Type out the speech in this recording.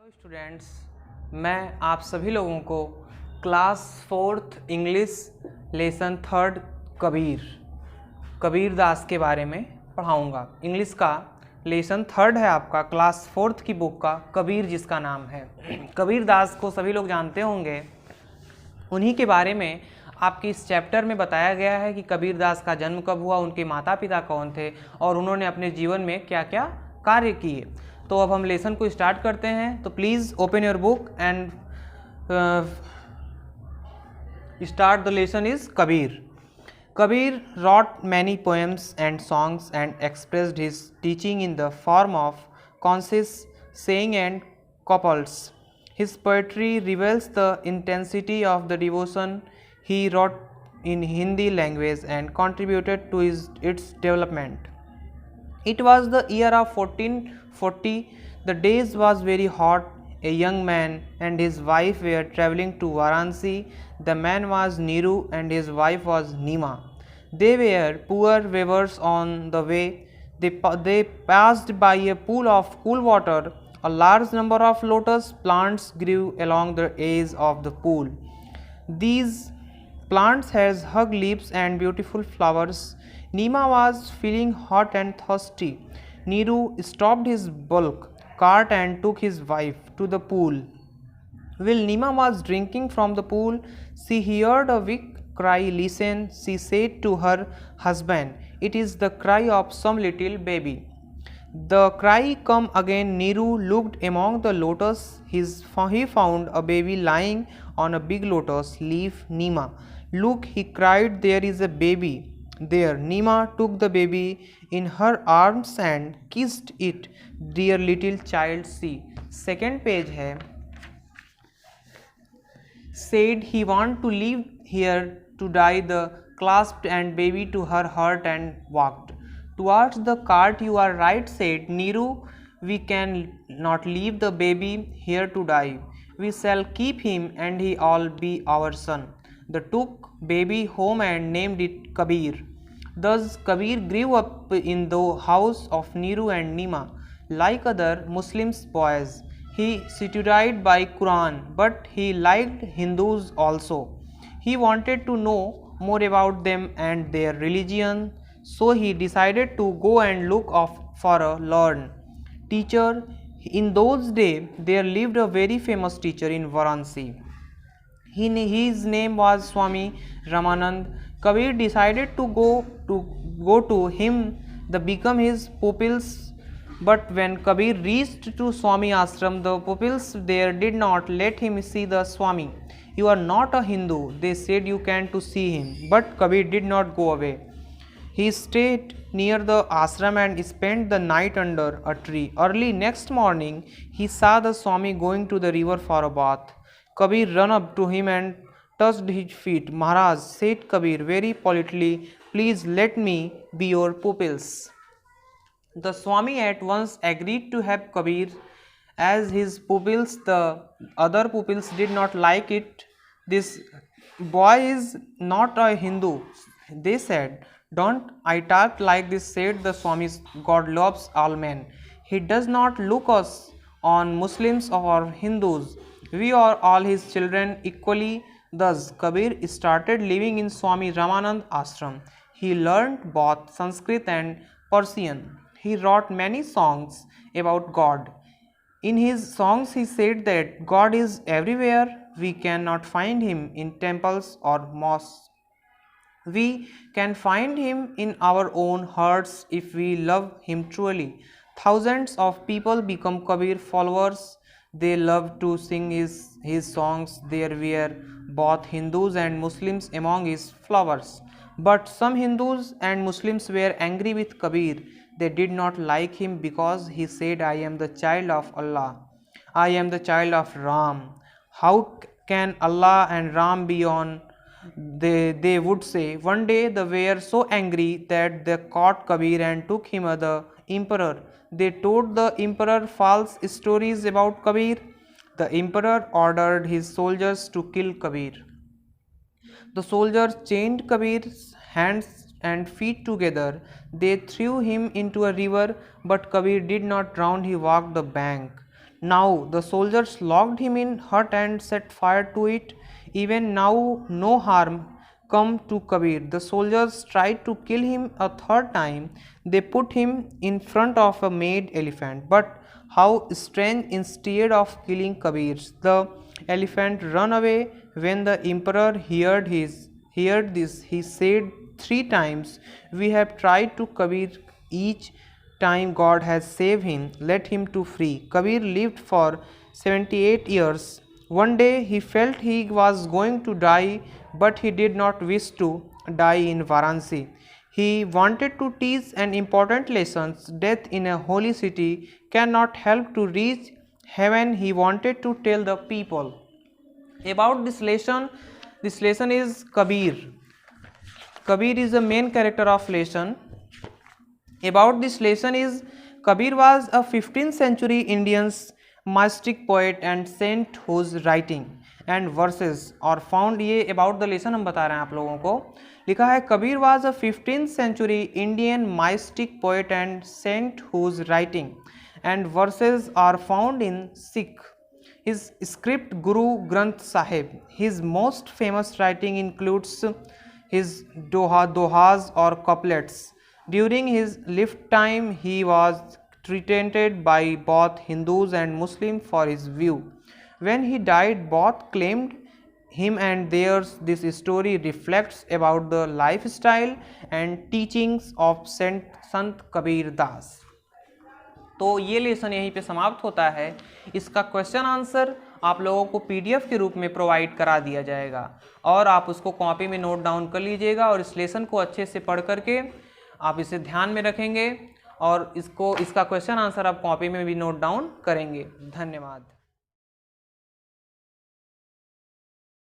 Hello students, मैं आप सभी लोगों को class fourth English lesson third Kabir Das के बारे में पढ़ाऊंगा। इंग्लिश का लेसन थर्ड है आपका क्लास फोर्थ की बुक का कबीर जिसका नाम है। कबीर दास को सभी लोग जानते होंगे। उन्हीं के बारे में आपके इस चैप्टर में बताया गया है कि कबीर दास का जन्म कब हुआ, उनके माता पिता कौन थे और उन्होंने अपने जीवन में क्या क्या कार्य किए। तो अब हम लेसन को स्टार्ट करते हैं। तो please open your book and start the lesson is Kabir. Kabir wrote many poems and songs and expressed his teaching in the form of concise saying and couplets. His poetry reveals the intensity of the devotion he wrote in Hindi language and contributed to its development. It was the year of 1440. The days was very hot. A young man and his wife were traveling to Varanasi. The man was Niru and his wife was Nima. They were poor weavers on the way. They passed by a pool of cool water. A large number of lotus plants grew along the edge of the pool. These plants has hug leaves and beautiful flowers. Nima was feeling hot and thirsty. Niru stopped his bullock cart and took his wife to the pool. While Nima was drinking from the pool, she heard a weak cry. Listen, she said to her husband, it is the cry of some little baby. The cry come again. Niru looked among the lotus. He found a baby lying on a big lotus leaf. Nima, look, he cried, there is a baby there. Nima took the baby in her arms and kissed it. Dear little child, see. Second page है. Said he want to leave here to die. The clasped and baby to her heart and walked towards the cart. You are right, said Niru. We can not leave the baby here to die. We shall keep him and he all be our son. They took baby home and named it Kabir. Thus Kabir grew up in the house of Niru and Nima. Like other Muslims boys, he studied by Quran, but he liked Hindus also. He wanted to know more about them and their religion, so he decided to go and look for a learned teacher. In those days, there lived a very famous teacher in Varanasi. His name was Swami Ramanand. Kabir decided to go to him to become his pupils. But when Kabir reached to Swami ashram, the pupils there did not let him see the Swami. You are not a Hindu, they said. You can to see him. But Kabir did not go away. He stayed near the ashram and spent the night under a tree. Early next morning, he saw the Swami going to the river for a bath. Kabir ran up to him and touched his feet. Maharaj, said Kabir very politely, please let me be your pupils. The Swami at once agreed to have Kabir as his pupils. The other pupils did not like it. This boy is not a Hindu, they said. Don't I talk like this, said the Swami. God loves all men. He does not look us on Muslims or Hindus. We are all his children equally. Thus Kabir started living in Swami Ramanand ashram. He learned both Sanskrit and Persian. He wrote many songs about God. In his songs he said that God is everywhere. We cannot find him in temples or mosques. We can find him in our own hearts if we love him truly. Thousands of people become Kabir followers. They love to sing his songs. There were both Hindus and Muslims among his followers. But some Hindus and Muslims were angry with Kabir. They did not like him because he said, I am the child of Allah. I am the child of Ram. How can Allah and Ram be on? They would say. One day they were so angry that they caught Kabir and took him to the emperor. They told the emperor false stories about Kabir. The emperor ordered his soldiers to kill Kabir. The soldiers chained Kabir's hands and feet together. They threw him into a river, but Kabir did not drown. He walked the bank. Now the soldiers locked him in hut and set fire to it. Even now no harm come to Kabir. The soldiers tried to kill him a third time. They put him in front of a made elephant. But how strange, instead of killing Kabir, the elephant ran away. When the emperor heard this, he said 3 times, "We have tried to Kabir, each time God has saved him. Let him to free." Kabir lived for 78 years. One day he felt he was going to die, but he did not wish to die in Varanasi. He wanted to teach an important lesson. Death in a holy city cannot help to reach heaven. He wanted to tell the people about this lesson. This lesson is Kabir. Kabir is the main character of lesson. About this lesson is Kabir was a 15th century Indian mystic poet and saint whose writing and verses are found. ये about the lesson हम बता रहे हैं आप लोगों को. लिखा है Kabir was a 15th century Indian mystic poet and saint whose writing and verses are found in Sikh his script Guru Granth Sahib. His most famous writing includes his dohas or couplets. During his lifetime, he was treated by both Hindus and Muslims for his view. When he died, both claimed him and theirs. This story reflects about the lifestyle and teachings of Sant Kabir Das. तो ये lesson यहीं पे समाप्त होता है. इसका question answer आप लोगों को पीडीएफ के रूप में प्रोवाइड करा दिया जाएगा और आप उसको कॉपी में नोट डाउन कर लीजिएगा और इस लेसन को अच्छे से पढ़ करके आप इसे ध्यान में रखेंगे और इसका क्वेश्चन आंसर आप कॉपी में भी नोट डाउन करेंगे. धन्यवाद.